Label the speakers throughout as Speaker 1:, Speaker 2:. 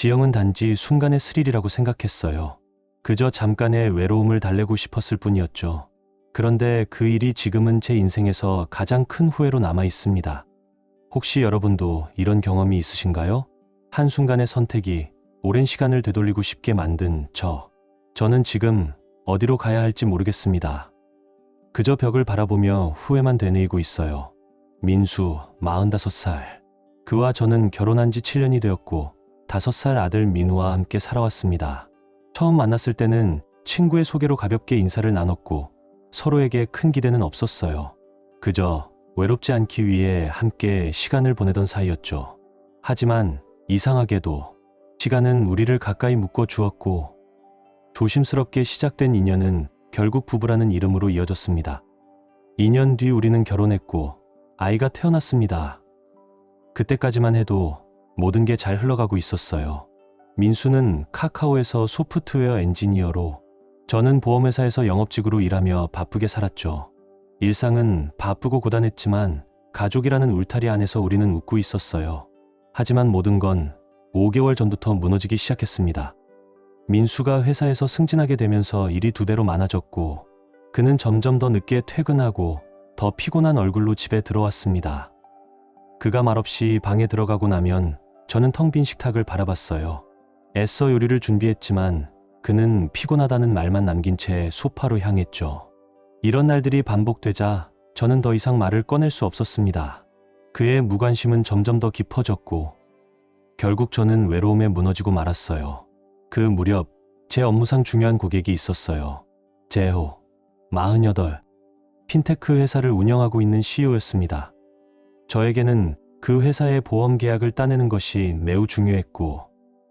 Speaker 1: 지영은 단지 순간의 스릴이라고 생각했어요. 그저 잠깐의 외로움을 달래고 싶었을 뿐이었죠. 그런데 그 일이 지금은 제 인생에서 가장 큰 후회로 남아 있습니다. 혹시 여러분도 이런 경험이 있으신가요? 한순간의 선택이 오랜 시간을 되돌리고 싶게 만든 저는 지금 어디로 가야 할지 모르겠습니다. 그저 벽을 바라보며 후회만 되뇌이고 있어요. 민수, 45살. 그와 저는 결혼한 지 7년이 되었고 5살 아들 민우와 함께 살아왔습니다. 처음 만났을 때는 친구의 소개로 가볍게 인사를 나눴고 서로에게 큰 기대는 없었어요. 그저 외롭지 않기 위해 함께 시간을 보내던 사이였죠. 하지만 이상하게도 시간은 우리를 가까이 묶어 주었고 조심스럽게 시작된 인연은 결국 부부라는 이름으로 이어졌습니다. 2년 뒤 우리는 결혼했고 아이가 태어났습니다. 그때까지만 해도 모든 게 잘 흘러가고 있었어요. 민수는 카카오에서 소프트웨어 엔지니어로, 저는 보험회사에서 영업직으로 일하며 바쁘게 살았죠. 일상은 바쁘고 고단했지만 가족이라는 울타리 안에서 우리는 웃고 있었어요. 하지만 모든 건 5개월 전부터 무너지기 시작했습니다. 민수가 회사에서 승진하게 되면서 일이 2배로 많아졌고 그는 점점 더 늦게 퇴근하고 더 피곤한 얼굴로 집에 들어왔습니다. 그가 말없이 방에 들어가고 나면 저는 텅 빈 식탁을 바라봤어요. 애써 요리를 준비했지만 그는 피곤하다는 말만 남긴 채 소파로 향했죠. 이런 날들이 반복되자 저는 더 이상 말을 꺼낼 수 없었습니다. 그의 무관심은 점점 더 깊어졌고 결국 저는 외로움에 무너지고 말았어요. 그 무렵 제 업무상 중요한 고객이 있었어요. 재호, 48, 핀테크 회사를 운영하고 있는 CEO였습니다. 저에게는 그 회사의 보험 계약을 따내는 것이 매우 중요했고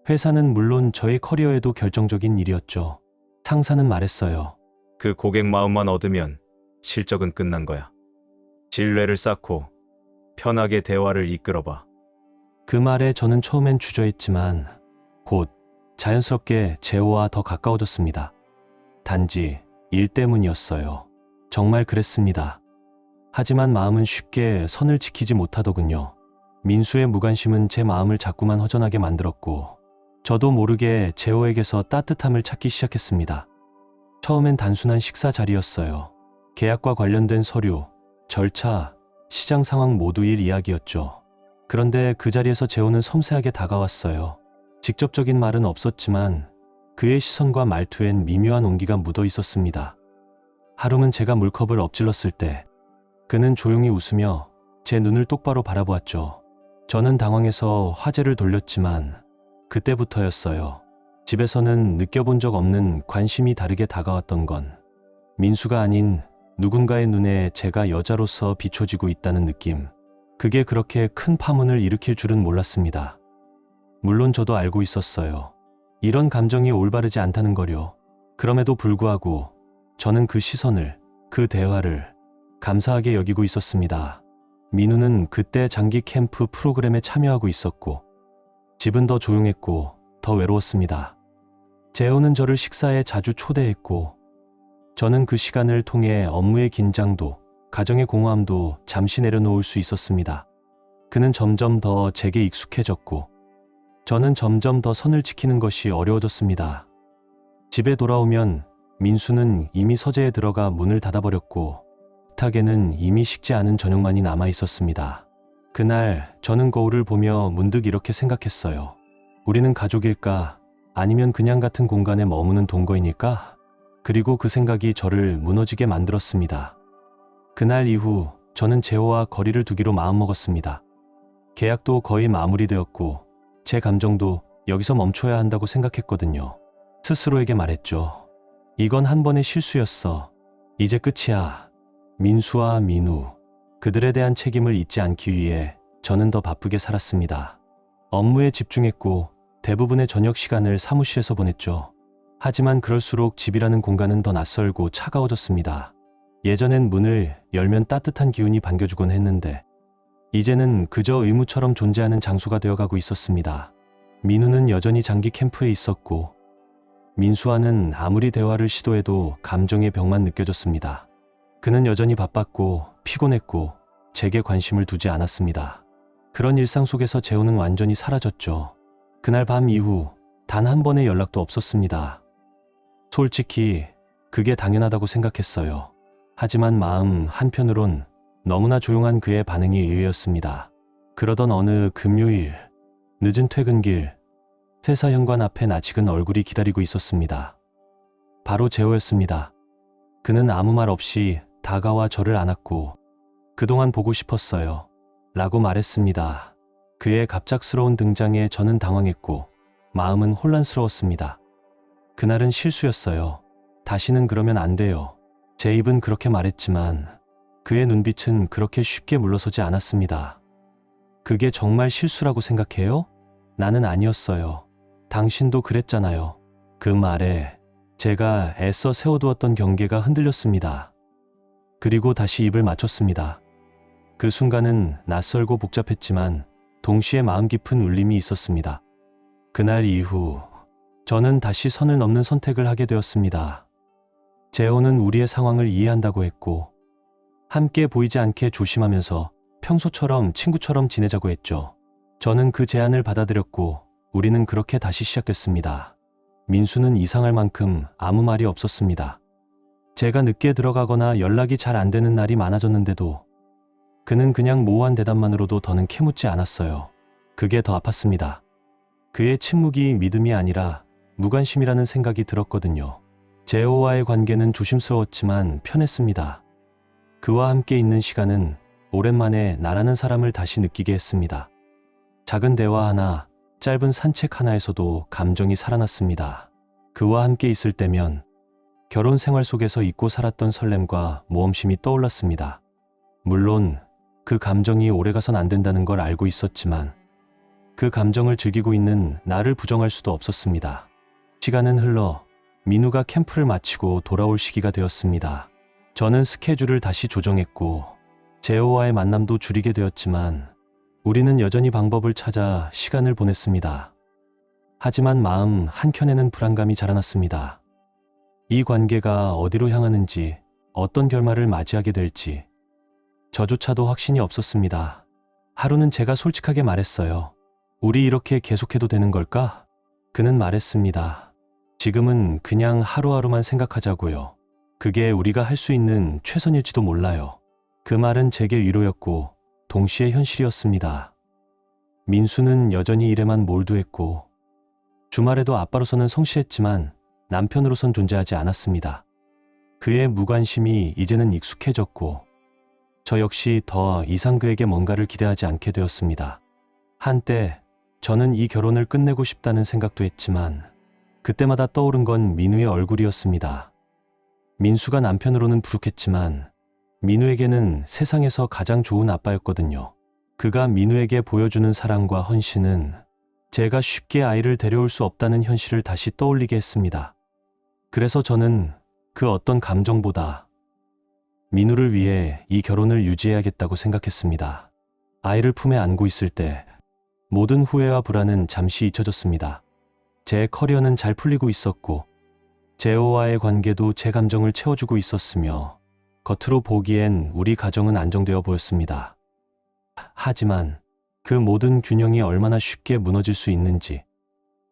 Speaker 1: 회사는 물론 저의 커리어에도 결정적인 일이었죠. 상사는 말했어요.
Speaker 2: 그 고객 마음만 얻으면 실적은 끝난 거야. 신뢰를 쌓고 편하게 대화를 이끌어봐.
Speaker 1: 그 말에 저는 처음엔 주저했지만 곧 자연스럽게 재호와 더 가까워졌습니다. 단지 일 때문이었어요. 정말 그랬습니다. 하지만 마음은 쉽게 선을 지키지 못하더군요. 민수의 무관심은 제 마음을 자꾸만 허전하게 만들었고 저도 모르게 재호에게서 따뜻함을 찾기 시작했습니다. 처음엔 단순한 식사 자리였어요. 계약과 관련된 서류, 절차, 시장 상황 모두 일 이야기였죠. 그런데 그 자리에서 재호는 섬세하게 다가왔어요. 직접적인 말은 없었지만 그의 시선과 말투엔 미묘한 온기가 묻어 있었습니다. 하루는 제가 물컵을 엎질렀을 때 그는 조용히 웃으며 제 눈을 똑바로 바라보았죠. 저는 당황해서 화제를 돌렸지만 그때부터였어요. 집에서는 느껴본 적 없는 관심이 다르게 다가왔던 건 민수가 아닌 누군가의 눈에 제가 여자로서 비춰지고 있다는 느낌. 그게 그렇게 큰 파문을 일으킬 줄은 몰랐습니다. 물론 저도 알고 있었어요. 이런 감정이 올바르지 않다는 거요. 그럼에도 불구하고 저는 그 시선을, 그 대화를 감사하게 여기고 있었습니다. 민우는 그때 장기 캠프 프로그램에 참여하고 있었고 집은 더 조용했고 더 외로웠습니다. 재호는 저를 식사에 자주 초대했고 저는 그 시간을 통해 업무의 긴장도, 가정의 공허함도 잠시 내려놓을 수 있었습니다. 그는 점점 더 제게 익숙해졌고 저는 점점 더 선을 지키는 것이 어려워졌습니다. 집에 돌아오면 민수는 이미 서재에 들어가 문을 닫아버렸고 식탁에는 이미 식지 않은 저녁만이 남아 있었습니다. 그날 저는 거울을 보며 문득 이렇게 생각했어요. 우리는 가족일까? 아니면 그냥 같은 공간에 머무는 동거인일까? 그리고 그 생각이 저를 무너지게 만들었습니다. 그날 이후 저는 재호와 거리를 두기로 마음먹었습니다. 계약도 거의 마무리되었고 제 감정도 여기서 멈춰야 한다고 생각했거든요. 스스로에게 말했죠. 이건 한 번의 실수였어. 이제 끝이야. 민수와 민우, 그들에 대한 책임을 잊지 않기 위해 저는 더 바쁘게 살았습니다. 업무에 집중했고 대부분의 저녁 시간을 사무실에서 보냈죠. 하지만 그럴수록 집이라는 공간은 더 낯설고 차가워졌습니다. 예전엔 문을 열면 따뜻한 기운이 반겨주곤 했는데 이제는 그저 의무처럼 존재하는 장소가 되어가고 있었습니다. 민우는 여전히 장기 캠프에 있었고 민수와는 아무리 대화를 시도해도 감정의 벽만 느껴졌습니다. 그는 여전히 바빴고 피곤했고 제게 관심을 두지 않았습니다. 그런 일상 속에서 재호는 완전히 사라졌죠. 그날 밤 이후 단 한 번의 연락도 없었습니다. 솔직히 그게 당연하다고 생각했어요. 하지만 마음 한편으론 너무나 조용한 그의 반응이 의외였습니다. 그러던 어느 금요일, 늦은 퇴근길, 회사 현관 앞엔 아직은 얼굴이 기다리고 있었습니다. 바로 재호였습니다. 그는 아무 말 없이 다가와 저를 안았고 그동안 보고 싶었어요. 라고 말했습니다. 그의 갑작스러운 등장에 저는 당황했고 마음은 혼란스러웠습니다. 그날은 실수였어요. 다시는 그러면 안 돼요. 제 입은 그렇게 말했지만 그의 눈빛은 그렇게 쉽게 물러서지 않았습니다. 그게 정말 실수라고 생각해요? 나는 아니었어요. 당신도 그랬잖아요. 그 말에 제가 애써 세워두었던 경계가 흔들렸습니다. 그리고 다시 입을 맞췄습니다. 그 순간은 낯설고 복잡했지만 동시에 마음 깊은 울림이 있었습니다. 그날 이후 저는 다시 선을 넘는 선택을 하게 되었습니다. 재호는 우리의 상황을 이해한다고 했고 함께 보이지 않게 조심하면서 평소처럼 친구처럼 지내자고 했죠. 저는 그 제안을 받아들였고 우리는 그렇게 다시 시작됐습니다. 민수는 이상할 만큼 아무 말이 없었습니다. 제가 늦게 들어가거나 연락이 잘 안 되는 날이 많아졌는데도 그는 그냥 모호한 대답만으로도 더는 캐묻지 않았어요. 그게 더 아팠습니다. 그의 침묵이 믿음이 아니라 무관심이라는 생각이 들었거든요. 재호와의 관계는 조심스러웠지만 편했습니다. 그와 함께 있는 시간은 오랜만에 나라는 사람을 다시 느끼게 했습니다. 작은 대화 하나, 짧은 산책 하나에서도 감정이 살아났습니다. 그와 함께 있을 때면 결혼 생활 속에서 잊고 살았던 설렘과 모험심이 떠올랐습니다. 물론 그 감정이 오래가선 안 된다는 걸 알고 있었지만 그 감정을 즐기고 있는 나를 부정할 수도 없었습니다. 시간은 흘러 민우가 캠프를 마치고 돌아올 시기가 되었습니다. 저는 스케줄을 다시 조정했고 재호와의 만남도 줄이게 되었지만 우리는 여전히 방법을 찾아 시간을 보냈습니다. 하지만 마음 한켠에는 불안감이 자라났습니다. 이 관계가 어디로 향하는지, 어떤 결말을 맞이하게 될지 저조차도 확신이 없었습니다. 하루는 제가 솔직하게 말했어요. 우리 이렇게 계속해도 되는 걸까? 그는 말했습니다. 지금은 그냥 하루하루만 생각하자고요. 그게 우리가 할 수 있는 최선일지도 몰라요. 그 말은 제게 위로였고 동시에 현실이었습니다. 민수는 여전히 일에만 몰두했고 주말에도 아빠로서는 성실했지만 남편으로선 존재하지 않았습니다. 그의 무관심이 이제는 익숙해졌고 저 역시 더 이상 그에게 뭔가를 기대하지 않게 되었습니다. 한때 저는 이 결혼을 끝내고 싶다는 생각도 했지만 그때마다 떠오른 건 민우의 얼굴이었습니다. 민수가 남편으로는 부족했지만 민우에게는 세상에서 가장 좋은 아빠였거든요. 그가 민우에게 보여주는 사랑과 헌신은 제가 쉽게 아이를 데려올 수 없다는 현실을 다시 떠올리게 했습니다. 그래서 저는 그 어떤 감정보다 민우를 위해 이 결혼을 유지해야겠다고 생각했습니다. 아이를 품에 안고 있을 때 모든 후회와 불안은 잠시 잊혀졌습니다. 제 커리어는 잘 풀리고 있었고 재호와의 관계도 제 감정을 채워주고 있었으며 겉으로 보기엔 우리 가정은 안정되어 보였습니다. 하지만 그 모든 균형이 얼마나 쉽게 무너질 수 있는지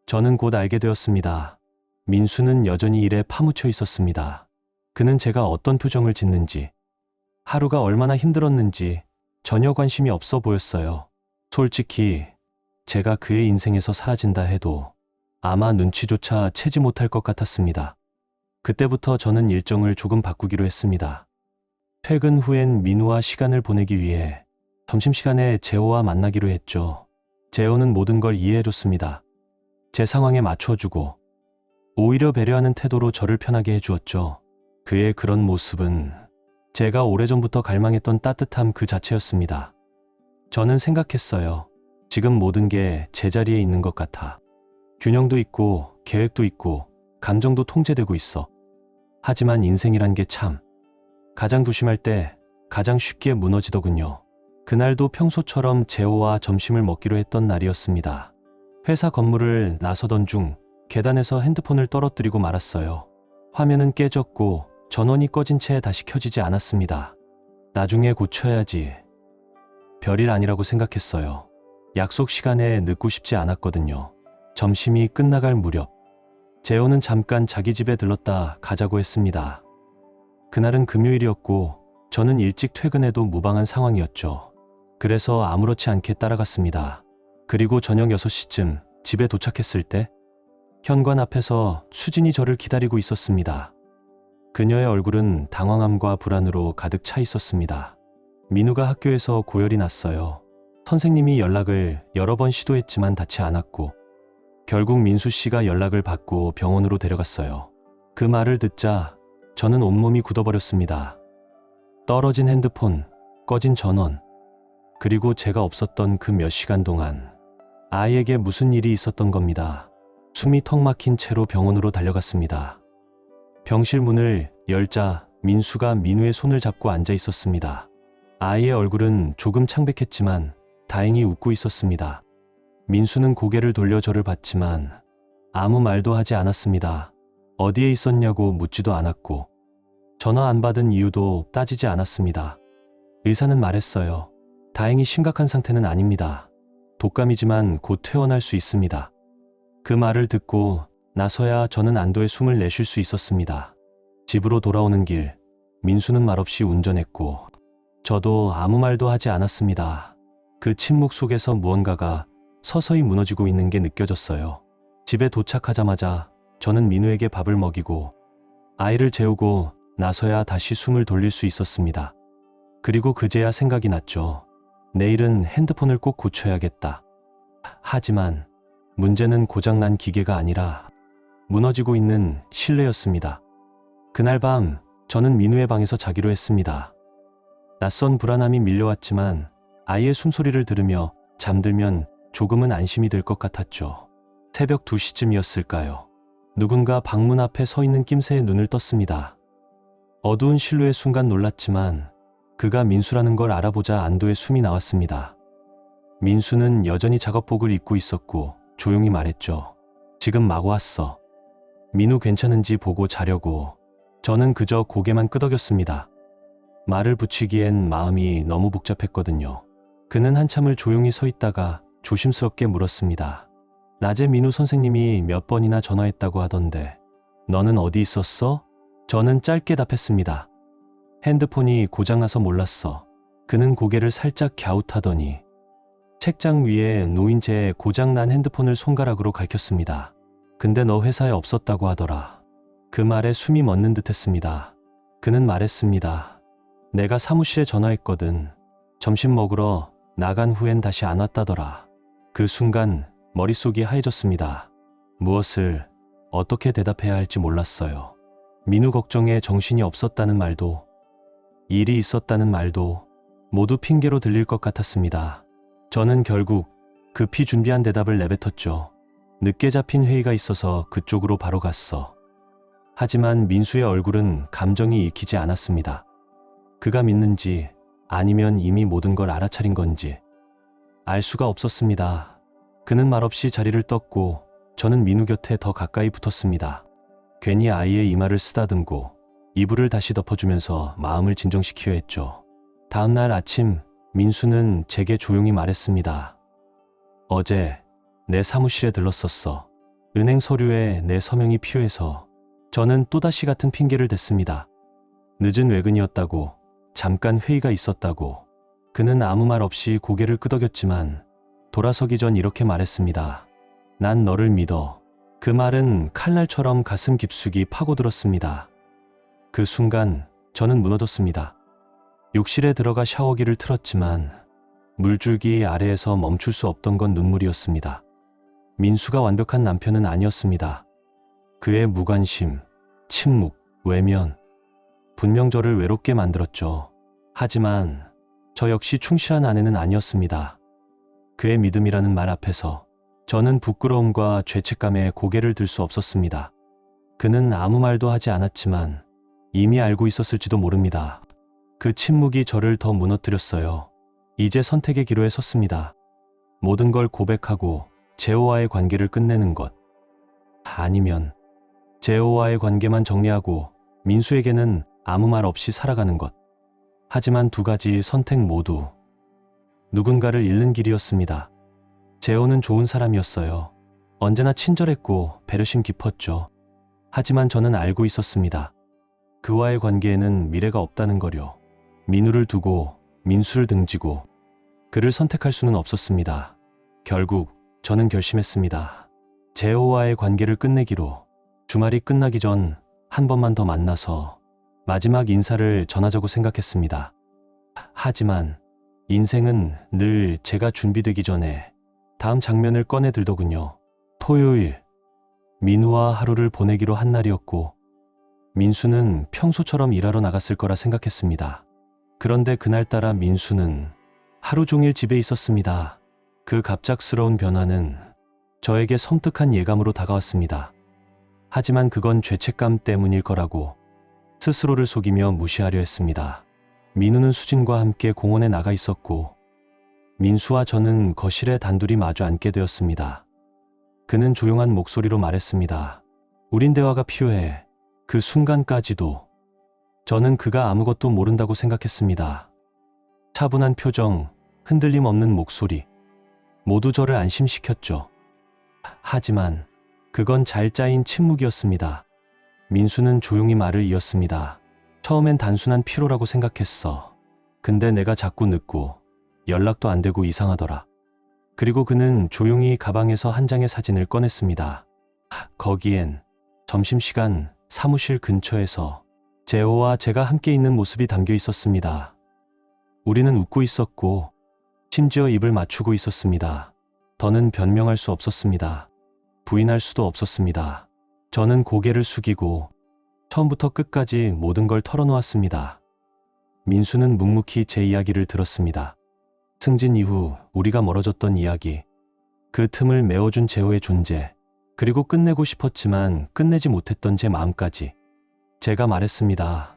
Speaker 1: 저는 곧 알게 되었습니다. 민수는 여전히 일에 파묻혀 있었습니다. 그는 제가 어떤 표정을 짓는지, 하루가 얼마나 힘들었는지 전혀 관심이 없어 보였어요. 솔직히 제가 그의 인생에서 사라진다 해도 아마 눈치조차 채지 못할 것 같았습니다. 그때부터 저는 일정을 조금 바꾸기로 했습니다. 퇴근 후엔 민우와 시간을 보내기 위해 점심시간에 재호와 만나기로 했죠. 재호는 모든 걸 이해해줬습니다. 제 상황에 맞춰주고 오히려 배려하는 태도로 저를 편하게 해주었죠. 그의 그런 모습은 제가 오래전부터 갈망했던 따뜻함 그 자체였습니다. 저는 생각했어요. 지금 모든 게 제자리에 있는 것 같아. 균형도 있고 계획도 있고 감정도 통제되고 있어. 하지만 인생이란 게 참 가장 조심할 때 가장 쉽게 무너지더군요. 그날도 평소처럼 재호와 점심을 먹기로 했던 날이었습니다. 회사 건물을 나서던 중 계단에서 핸드폰을 떨어뜨리고 말았어요. 화면은 깨졌고 전원이 꺼진 채 다시 켜지지 않았습니다. 나중에 고쳐야지. 별일 아니라고 생각했어요. 약속 시간에 늦고 싶지 않았거든요. 점심이 끝나갈 무렵 재호는 잠깐 자기 집에 들렀다 가자고 했습니다. 그날은 금요일이었고 저는 일찍 퇴근해도 무방한 상황이었죠. 그래서 아무렇지 않게 따라갔습니다. 그리고 저녁 6시쯤 집에 도착했을 때 현관 앞에서 수진이 저를 기다리고 있었습니다. 그녀의 얼굴은 당황함과 불안으로 가득 차 있었습니다. 민우가 학교에서 고열이 났어요. 선생님이 연락을 여러 번 시도했지만 닿지 않았고 결국 민수 씨가 연락을 받고 병원으로 데려갔어요. 그 말을 듣자 저는 온몸이 굳어버렸습니다. 떨어진 핸드폰, 꺼진 전원, 그리고 제가 없었던 그 몇 시간 동안 아이에게 무슨 일이 있었던 겁니다. 숨이 턱 막힌 채로 병원으로 달려갔습니다. 병실 문을 열자 민수가 민우의 손을 잡고 앉아 있었습니다. 아이의 얼굴은 조금 창백했지만 다행히 웃고 있었습니다. 민수는 고개를 돌려 저를 봤지만 아무 말도 하지 않았습니다. 어디에 있었냐고 묻지도 않았고 전화 안 받은 이유도 따지지 않았습니다. 의사는 말했어요. 다행히 심각한 상태는 아닙니다. 독감이지만 곧 퇴원할 수 있습니다. 그 말을 듣고 나서야 저는 안도의 숨을 내쉴 수 있었습니다. 집으로 돌아오는 길, 민수는 말없이 운전했고 저도 아무 말도 하지 않았습니다. 그 침묵 속에서 무언가가 서서히 무너지고 있는 게 느껴졌어요. 집에 도착하자마자 저는 민우에게 밥을 먹이고 아이를 재우고 나서야 다시 숨을 돌릴 수 있었습니다. 그리고 그제야 생각이 났죠. 내일은 핸드폰을 꼭 고쳐야겠다. 하지만 문제는 고장난 기계가 아니라 무너지고 있는 신뢰였습니다. 그날 밤 저는 민우의 방에서 자기로 했습니다. 낯선 불안함이 밀려왔지만 아이의 숨소리를 들으며 잠들면 조금은 안심이 될 것 같았죠. 새벽 2시쯤이었을까요? 누군가 방문 앞에 서 있는 낌새에 눈을 떴습니다. 어두운 실루엣 순간 놀랐지만 그가 민수라는 걸 알아보자 안도의 숨이 나왔습니다. 민수는 여전히 작업복을 입고 있었고 조용히 말했죠. 지금 막 왔어. 민우 괜찮은지 보고 자려고. 저는 그저 고개만 끄덕였습니다. 말을 붙이기엔 마음이 너무 복잡했거든요. 그는 한참을 조용히 서 있다가 조심스럽게 물었습니다. 낮에 민우 선생님이 몇 번이나 전화했다고 하던데 너는 어디 있었어? 저는 짧게 답했습니다. 핸드폰이 고장나서 몰랐어. 그는 고개를 살짝 갸웃하더니 책장 위에 놓인 채 고장난 핸드폰을 손가락으로 가리켰습니다. 근데 너 회사에 없었다고 하더라. 그 말에 숨이 멎는 듯 했습니다. 그는 말했습니다. 내가 사무실에 전화했거든. 점심 먹으러 나간 후엔 다시 안 왔다더라. 그 순간 머릿속이 하얘졌습니다. 무엇을 어떻게 대답해야 할지 몰랐어요. 민우 걱정에 정신이 없었다는 말도 일이 있었다는 말도 모두 핑계로 들릴 것 같았습니다. 저는 결국 급히 준비한 대답을 내뱉었죠. 늦게 잡힌 회의가 있어서 그쪽으로 바로 갔어. 하지만 민수의 얼굴은 감정이 익히지 않았습니다. 그가 믿는지 아니면 이미 모든 걸 알아차린 건지 알 수가 없었습니다. 그는 말없이 자리를 떴고 저는 민우 곁에 더 가까이 붙었습니다. 괜히 아이의 이마를 쓰다듬고 이불을 다시 덮어주면서 마음을 진정시키려 했죠. 다음 날 아침 민수는 제게 조용히 말했습니다. 어제 내 사무실에 들렀었어. 은행 서류에 내 서명이 필요해서. 저는 또다시 같은 핑계를 댔습니다. 늦은 외근이었다고, 잠깐 회의가 있었다고. 그는 아무 말 없이 고개를 끄덕였지만 돌아서기 전 이렇게 말했습니다. 난 너를 믿어. 그 말은 칼날처럼 가슴 깊숙이 파고들었습니다. 그 순간 저는 무너졌습니다. 욕실에 들어가 샤워기를 틀었지만 물줄기 아래에서 멈출 수 없던 건 눈물이었습니다. 민수가 완벽한 남편은 아니었습니다. 그의 무관심, 침묵, 외면, 분명 저를 외롭게 만들었죠. 하지만 저 역시 충실한 아내는 아니었습니다. 그의 믿음이라는 말 앞에서 저는 부끄러움과 죄책감에 고개를 들 수 없었습니다. 그는 아무 말도 하지 않았지만 이미 알고 있었을지도 모릅니다. 그 침묵이 저를 더 무너뜨렸어요. 이제 선택의 기로에 섰습니다. 모든 걸 고백하고 재호와의 관계를 끝내는 것. 아니면 재호와의 관계만 정리하고 민수에게는 아무 말 없이 살아가는 것. 하지만 두 가지 선택 모두 누군가를 잃는 길이었습니다. 재호는 좋은 사람이었어요. 언제나 친절했고 배려심 깊었죠. 하지만 저는 알고 있었습니다. 그와의 관계에는 미래가 없다는 거요. 민우를 두고 민수를 등지고 그를 선택할 수는 없었습니다. 결국 저는 결심했습니다. 재호와의 관계를 끝내기로. 주말이 끝나기 전 한 번만 더 만나서 마지막 인사를 전하자고 생각했습니다. 하지만 인생은 늘 제가 준비되기 전에 다음 장면을 꺼내 들더군요. 토요일, 민우와 하루를 보내기로 한 날이었고 민수는 평소처럼 일하러 나갔을 거라 생각했습니다. 그런데 그날따라 민수는 하루 종일 집에 있었습니다. 그 갑작스러운 변화는 저에게 섬뜩한 예감으로 다가왔습니다. 하지만 그건 죄책감 때문일 거라고 스스로를 속이며 무시하려 했습니다. 민우는 수진과 함께 공원에 나가 있었고 민수와 저는 거실에 단둘이 마주 앉게 되었습니다. 그는 조용한 목소리로 말했습니다. 우린 대화가 필요해. 그 순간까지도 저는 그가 아무것도 모른다고 생각했습니다. 차분한 표정, 흔들림 없는 목소리, 모두 저를 안심시켰죠. 하지만 그건 잘 짜인 침묵이었습니다. 민수는 조용히 말을 이었습니다. 처음엔 단순한 피로라고 생각했어. 근데 내가 자꾸 늦고 연락도 안 되고 이상하더라. 그리고 그는 조용히 가방에서 한 장의 사진을 꺼냈습니다. 거기엔 점심시간 사무실 근처에서 재호와 제가 함께 있는 모습이 담겨 있었습니다. 우리는 웃고 있었고 심지어 입을 맞추고 있었습니다. 더는 변명할 수 없었습니다. 부인할 수도 없었습니다. 저는 고개를 숙이고 처음부터 끝까지 모든 걸 털어놓았습니다. 민수는 묵묵히 제 이야기를 들었습니다. 승진 이후 우리가 멀어졌던 이야기, 그 틈을 메워준 재호의 존재, 그리고 끝내고 싶었지만 끝내지 못했던 제 마음까지. 제가 말했습니다.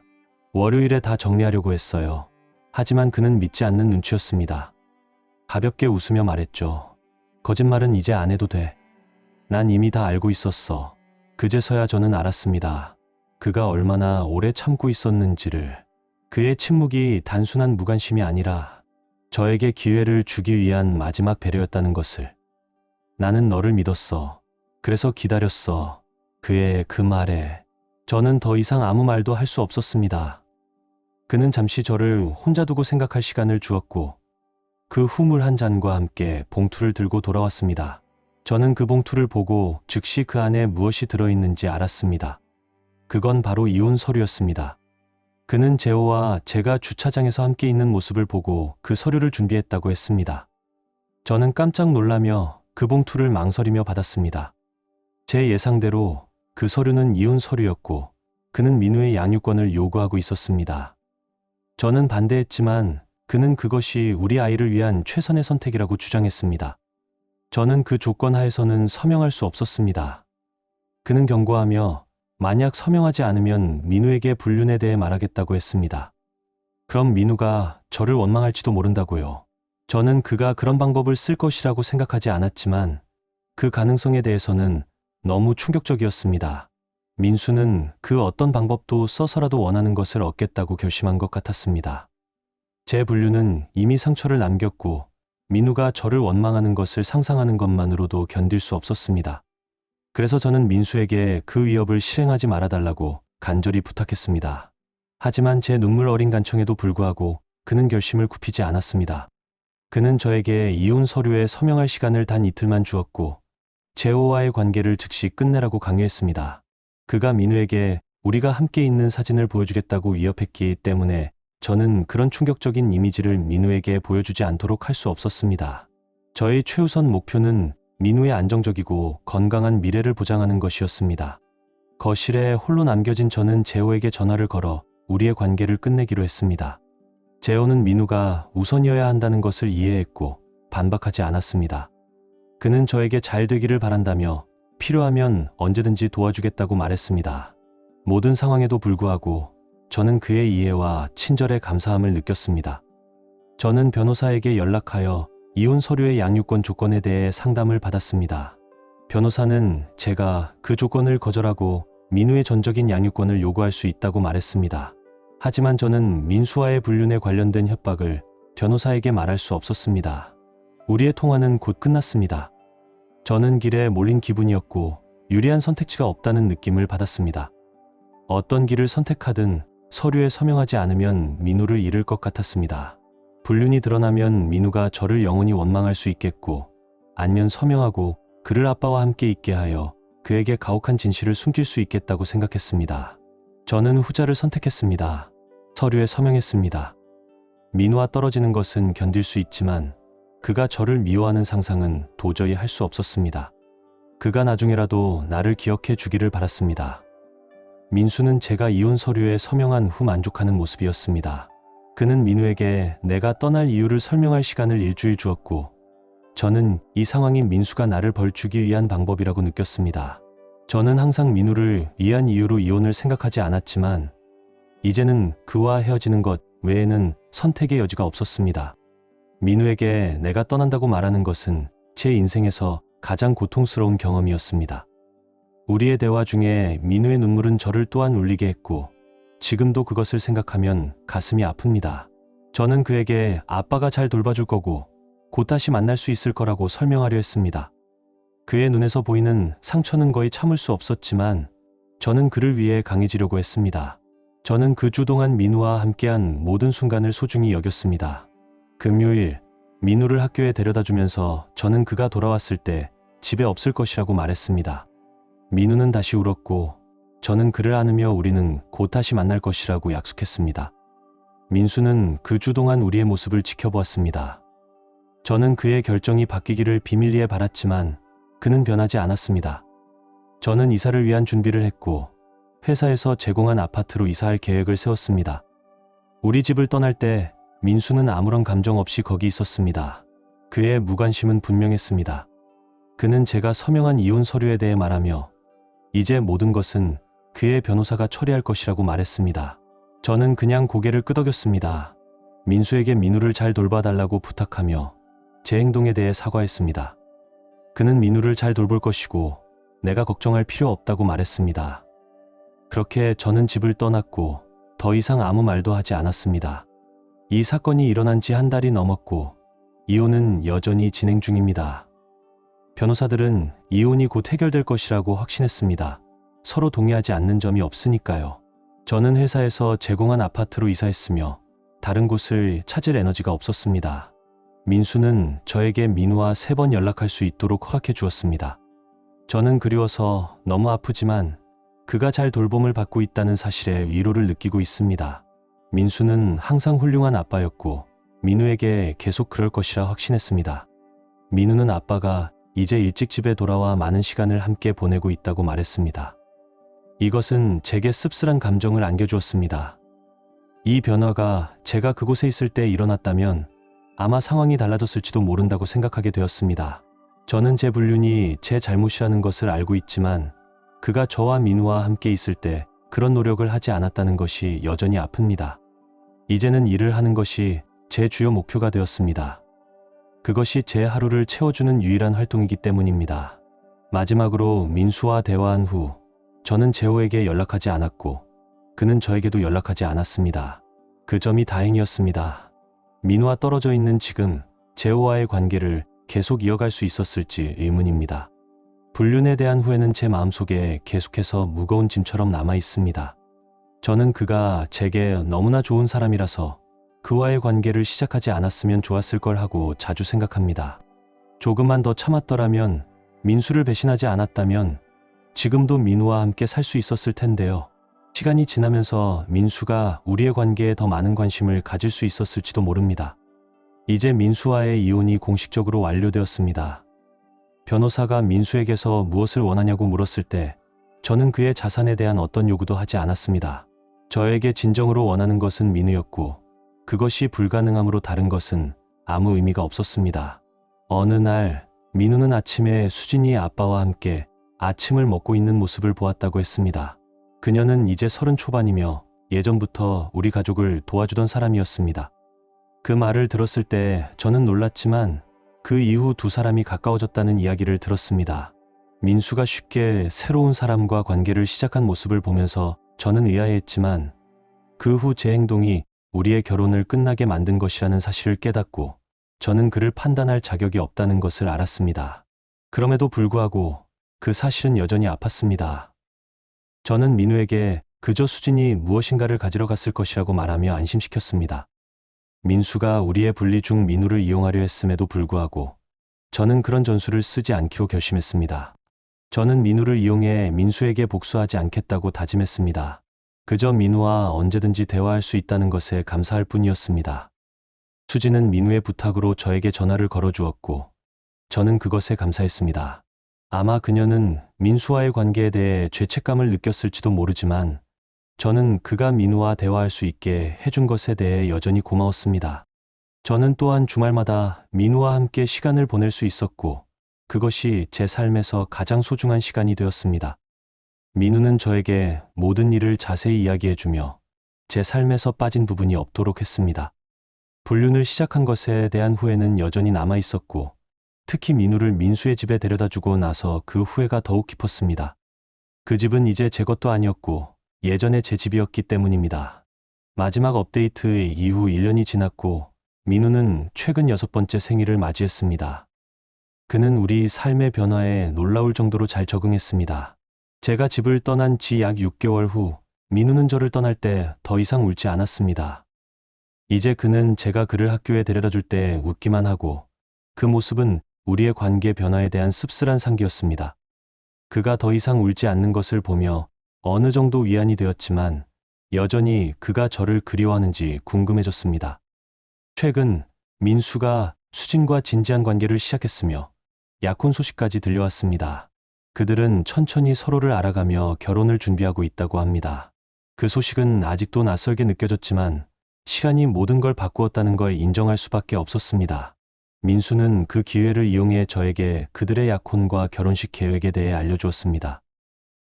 Speaker 1: 월요일에 다 정리하려고 했어요. 하지만 그는 믿지 않는 눈치였습니다. 가볍게 웃으며 말했죠. 거짓말은 이제 안 해도 돼. 난 이미 다 알고 있었어. 그제서야 저는 알았습니다. 그가 얼마나 오래 참고 있었는지를. 그의 침묵이 단순한 무관심이 아니라 저에게 기회를 주기 위한 마지막 배려였다는 것을. 나는 너를 믿었어. 그래서 기다렸어. 그의 그 말에 저는 더 이상 아무 말도 할 수 없었습니다. 그는 잠시 저를 혼자 두고 생각할 시간을 주었고 그 후 물 한 잔과 함께 봉투를 들고 돌아왔습니다. 저는 그 봉투를 보고 즉시 그 안에 무엇이 들어있는지 알았습니다. 그건 바로 이혼 서류였습니다. 그는 재호와 제가 주차장에서 함께 있는 모습을 보고 그 서류를 준비했다고 했습니다. 저는 깜짝 놀라며 그 봉투를 망설이며 받았습니다. 제 예상대로 그 서류는 이혼 서류였고 그는 민우의 양육권을 요구하고 있었습니다. 저는 반대했지만 그는 그것이 우리 아이를 위한 최선의 선택이라고 주장했습니다. 저는 그 조건 하에서는 서명할 수 없었습니다. 그는 경고하며 만약 서명하지 않으면 민우에게 불륜에 대해 말하겠다고 했습니다. 그럼 민우가 저를 원망할지도 모른다고요. 저는 그가 그런 방법을 쓸 것이라고 생각하지 않았지만 그 가능성에 대해서는 너무 충격적이었습니다. 민수는 그 어떤 방법도 써서라도 원하는 것을 얻겠다고 결심한 것 같았습니다. 제 불륜은 이미 상처를 남겼고 민우가 저를 원망하는 것을 상상하는 것만으로도 견딜 수 없었습니다. 그래서 저는 민수에게 그 위협을 실행하지 말아달라고 간절히 부탁했습니다. 하지만 제 눈물 어린 간청에도 불구하고 그는 결심을 굽히지 않았습니다. 그는 저에게 이혼 서류에 서명할 시간을 단 이틀만 주었고 재호와의 관계를 즉시 끝내라고 강요했습니다. 그가 민우에게 우리가 함께 있는 사진을 보여주겠다고 위협했기 때문에 저는 그런 충격적인 이미지를 민우에게 보여주지 않도록 할 수 없었습니다. 저의 최우선 목표는 민우의 안정적이고 건강한 미래를 보장하는 것이었습니다. 거실에 홀로 남겨진 저는 재호에게 전화를 걸어 우리의 관계를 끝내기로 했습니다. 재호는 민우가 우선이어야 한다는 것을 이해했고 반박하지 않았습니다. 그는 저에게 잘 되기를 바란다며 필요하면 언제든지 도와주겠다고 말했습니다. 모든 상황에도 불구하고 저는 그의 이해와 친절에 감사함을 느꼈습니다. 저는 변호사에게 연락하여 이혼 서류의 양육권 조건에 대해 상담을 받았습니다. 변호사는 제가 그 조건을 거절하고 민우의 전적인 양육권을 요구할 수 있다고 말했습니다. 하지만 저는 민수와의 불륜에 관련된 협박을 변호사에게 말할 수 없었습니다. 우리의 통화는 곧 끝났습니다. 저는 길에 몰린 기분이었고 유리한 선택지가 없다는 느낌을 받았습니다. 어떤 길을 선택하든 서류에 서명하지 않으면 민우를 잃을 것 같았습니다. 불륜이 드러나면 민우가 저를 영원히 원망할 수 있겠고, 아니면 서명하고 그를 아빠와 함께 있게 하여 그에게 가혹한 진실을 숨길 수 있겠다고 생각했습니다. 저는 후자를 선택했습니다. 서류에 서명했습니다. 민우와 떨어지는 것은 견딜 수 있지만 그가 저를 미워하는 상상은 도저히 할 수 없었습니다. 그가 나중에라도 나를 기억해 주기를 바랐습니다. 민수는 제가 이혼 서류에 서명한 후 만족하는 모습이었습니다. 그는 민우에게 내가 떠날 이유를 설명할 시간을 일주일 주었고, 저는 이 상황이 민수가 나를 벌주기 위한 방법이라고 느꼈습니다. 저는 항상 민우를 위한 이유로 이혼을 생각하지 않았지만 이제는 그와 헤어지는 것 외에는 선택의 여지가 없었습니다. 민우에게 내가 떠난다고 말하는 것은 제 인생에서 가장 고통스러운 경험이었습니다. 우리의 대화 중에 민우의 눈물은 저를 또한 울리게 했고, 지금도 그것을 생각하면 가슴이 아픕니다. 저는 그에게 아빠가 잘 돌봐줄 거고 곧 다시 만날 수 있을 거라고 설명하려 했습니다. 그의 눈에서 보이는 상처는 거의 참을 수 없었지만 저는 그를 위해 강해지려고 했습니다. 저는 그 주 동안 민우와 함께한 모든 순간을 소중히 여겼습니다. 금요일, 민우를 학교에 데려다 주면서 저는 그가 돌아왔을 때 집에 없을 것이라고 말했습니다. 민우는 다시 울었고 저는 그를 안으며 우리는 곧 다시 만날 것이라고 약속했습니다. 민수는 그 주 동안 우리의 모습을 지켜보았습니다. 저는 그의 결정이 바뀌기를 비밀리에 바랐지만 그는 변하지 않았습니다. 저는 이사를 위한 준비를 했고 회사에서 제공한 아파트로 이사할 계획을 세웠습니다. 우리 집을 떠날 때 민수는 아무런 감정 없이 거기 있었습니다. 그의 무관심은 분명했습니다. 그는 제가 서명한 이혼 서류에 대해 말하며 이제 모든 것은 그의 변호사가 처리할 것이라고 말했습니다. 저는 그냥 고개를 끄덕였습니다. 민수에게 민우를 잘 돌봐달라고 부탁하며 제 행동에 대해 사과했습니다. 그는 민우를 잘 돌볼 것이고 내가 걱정할 필요 없다고 말했습니다. 그렇게 저는 집을 떠났고 더 이상 아무 말도 하지 않았습니다. 이 사건이 일어난 지 한 달이 넘었고 이혼은 여전히 진행 중입니다. 변호사들은 이혼이 곧 해결될 것이라고 확신했습니다. 서로 동의하지 않는 점이 없으니까요. 저는 회사에서 제공한 아파트로 이사했으며 다른 곳을 찾을 에너지가 없었습니다. 민수는 저에게 민우와 3번 연락할 수 있도록 허락해 주었습니다. 저는 그리워서 너무 아프지만 그가 잘 돌봄을 받고 있다는 사실에 위로를 느끼고 있습니다. 민수는 항상 훌륭한 아빠였고 민우에게 계속 그럴 것이라 확신했습니다. 민우는 아빠가 이제 일찍 집에 돌아와 많은 시간을 함께 보내고 있다고 말했습니다. 이것은 제게 씁쓸한 감정을 안겨주었습니다. 이 변화가 제가 그곳에 있을 때 일어났다면 아마 상황이 달라졌을지도 모른다고 생각하게 되었습니다. 저는 제 불륜이 제 잘못이라는 것을 알고 있지만 그가 저와 민우와 함께 있을 때 그런 노력을 하지 않았다는 것이 여전히 아픕니다. 이제는 일을 하는 것이 제 주요 목표가 되었습니다. 그것이 제 하루를 채워주는 유일한 활동이기 때문입니다. 마지막으로 민수와 대화한 후 저는 재호에게 연락하지 않았고 그는 저에게도 연락하지 않았습니다. 그 점이 다행이었습니다. 민우와 떨어져 있는 지금 재호와의 관계를 계속 이어갈 수 있었을지 의문입니다. 불륜에 대한 후회는 제 마음속에 계속해서 무거운 짐처럼 남아 있습니다. 저는 그가 제게 너무나 좋은 사람이라서 그와의 관계를 시작하지 않았으면 좋았을 걸 하고 자주 생각합니다. 조금만 더 참았더라면, 민수를 배신하지 않았다면 지금도 민우와 함께 살 수 있었을 텐데요. 시간이 지나면서 민수가 우리의 관계에 더 많은 관심을 가질 수 있었을지도 모릅니다. 이제 민수와의 이혼이 공식적으로 완료되었습니다. 변호사가 민수에게서 무엇을 원하냐고 물었을 때 저는 그의 자산에 대한 어떤 요구도 하지 않았습니다. 저에게 진정으로 원하는 것은 민우였고 그것이 불가능함으로 다른 것은 아무 의미가 없었습니다. 어느 날 민우는 아침에 수진이의 아빠와 함께 아침을 먹고 있는 모습을 보았다고 했습니다. 그녀는 이제 30 초반이며 예전부터 우리 가족을 도와주던 사람이었습니다. 그 말을 들었을 때 저는 놀랐지만 그 이후 두 사람이 가까워졌다는 이야기를 들었습니다. 민수가 쉽게 새로운 사람과 관계를 시작한 모습을 보면서 저는 의아해했지만 그 후 제 행동이 우리의 결혼을 끝나게 만든 것이라는 사실을 깨닫고 저는 그를 판단할 자격이 없다는 것을 알았습니다. 그럼에도 불구하고 그 사실은 여전히 아팠습니다. 저는 민우에게 그저 수진이 무엇인가를 가지러 갔을 것이라고 말하며 안심시켰습니다. 민수가 우리의 분리 중 민우를 이용하려 했음에도 불구하고 저는 그런 전술을 쓰지 않기로 결심했습니다. 저는 민우를 이용해 민수에게 복수하지 않겠다고 다짐했습니다. 그저 민우와 언제든지 대화할 수 있다는 것에 감사할 뿐이었습니다. 수진은 민우의 부탁으로 저에게 전화를 걸어주었고 저는 그것에 감사했습니다. 아마 그녀는 민수와의 관계에 대해 죄책감을 느꼈을지도 모르지만 저는 그가 민우와 대화할 수 있게 해준 것에 대해 여전히 고마웠습니다. 저는 또한 주말마다 민우와 함께 시간을 보낼 수 있었고 그것이 제 삶에서 가장 소중한 시간이 되었습니다. 민우는 저에게 모든 일을 자세히 이야기해주며 제 삶에서 빠진 부분이 없도록 했습니다. 불륜을 시작한 것에 대한 후회는 여전히 남아 있었고 특히 민우를 민수의 집에 데려다주고 나서 그 후회가 더욱 깊었습니다. 그 집은 이제 제 것도 아니었고 예전에 제 집이었기 때문입니다. 마지막 업데이트 이후 1년이 지났고 민우는 최근 6번째 생일을 맞이했습니다. 그는 우리 삶의 변화에 놀라울 정도로 잘 적응했습니다. 제가 집을 떠난 지 약 6개월 후 민우는 저를 떠날 때 더 이상 울지 않았습니다. 이제 그는 제가 그를 학교에 데려다 줄 때 웃기만 하고 그 모습은 우리의 관계 변화에 대한 씁쓸한 상기였습니다. 그가 더 이상 울지 않는 것을 보며 어느 정도 위안이 되었지만 여전히 그가 저를 그리워하는지 궁금해졌습니다. 최근 민수가 수진과 진지한 관계를 시작했으며 약혼 소식까지 들려왔습니다. 그들은 천천히 서로를 알아가며 결혼을 준비하고 있다고 합니다. 그 소식은 아직도 낯설게 느껴졌지만 시간이 모든 걸 바꾸었다는 걸 인정할 수밖에 없었습니다. 민수는 그 기회를 이용해 저에게 그들의 약혼과 결혼식 계획에 대해 알려주었습니다.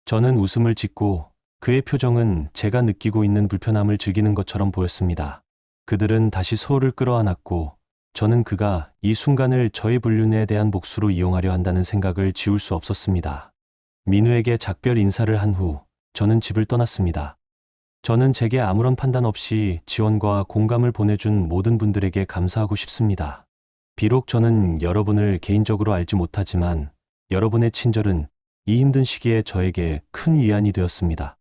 Speaker 1: 저는 웃음을 짓고 그의 표정은 제가 느끼고 있는 불편함을 즐기는 것처럼 보였습니다. 그들은 다시 서로를 끌어안았고 저는 그가 이 순간을 저의 불륜에 대한 복수로 이용하려 한다는 생각을 지울 수 없었습니다. 민우에게 작별 인사를 한 후 저는 집을 떠났습니다. 저는 제게 아무런 판단 없이 지원과 공감을 보내준 모든 분들에게 감사하고 싶습니다. 비록 저는 여러분을 개인적으로 알지 못하지만 여러분의 친절은 이 힘든 시기에 저에게 큰 위안이 되었습니다.